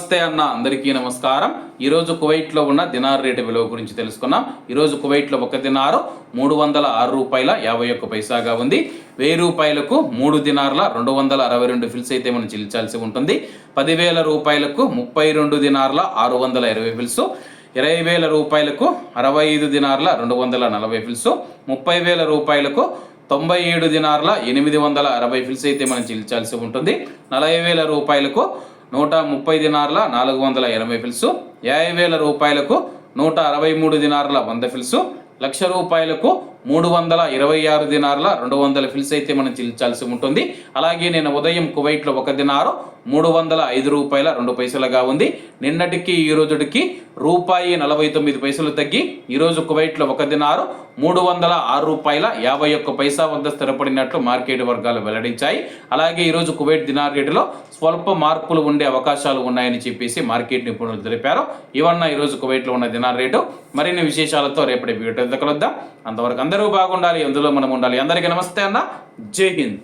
నమస్తే అన్న, అందరికీ నమస్కారం. ఈరోజు కువైట్లో ఉన్న దినార్ రేటు విలువ గురించి తెలుసుకున్నాం. ఈరోజు కువైట్లో ఒక దినారు 306 రూపాయల 51 పైసాగా ఉంది. 1000 రూపాయలకు 3 దినార్ల 262 ఫిల్స్ అయితే మనం చెల్లించాల్సి ఉంటుంది. 10,000 రూపాయలకు 32 దినార్ల 620 ఫిల్స్, 20,000 రూపాయలకు 65 దినార్ల 240 ఫిల్స్, 30,000 రూపాయలకు 97 దినార్ల 860 ఫిల్స్ అయితే మనం చెల్లించాల్సి ఉంటుంది. 40,000 రూపాయలకు 130 దినార్ల 480 ఫిల్స్, 50,000 రూపాయలకు 163 దినార్ల 100 ఫిల్స్, 1,00,000 రూపాయలకు 326 దినార్ల 200 ఫిల్స్ అయితే మనం చెల్లించాల్సి ఉంటుంది. అలాగే నేను ఉదయం కువైట్లో ఒక దినారు 305 రూపాయల 2 పైసలుగా ఉంది. నిన్నటికి ఈ రోజుకి రూపాయి 49 పైసలు తగ్గి ఈరోజు కువైట్లో ఒక దినారు 306 రూపాయల 51 పైసా వద్ద స్థిరపడినట్లు మార్కెట్ వర్గాలు వెల్లడించాయి. అలాగే ఈరోజు కువైట్ దినార్ రేటులో స్వల్ప మార్పులు ఉండే అవకాశాలు ఉన్నాయని చెప్పేసి మార్కెట్ నిపుణులు తెలిపారు. ఇవన్న ఈరోజు కువైట్లో ఉన్న దినార్ రేటు. మరిన్ని విశేషాలతో రేపటి వీడియో కలుద్దాం. అంతవరకు అందరూ బాగుండాలి, అందులో మనం ఉండాలి. అందరికీ నమస్తే అన్న, జై హింద్.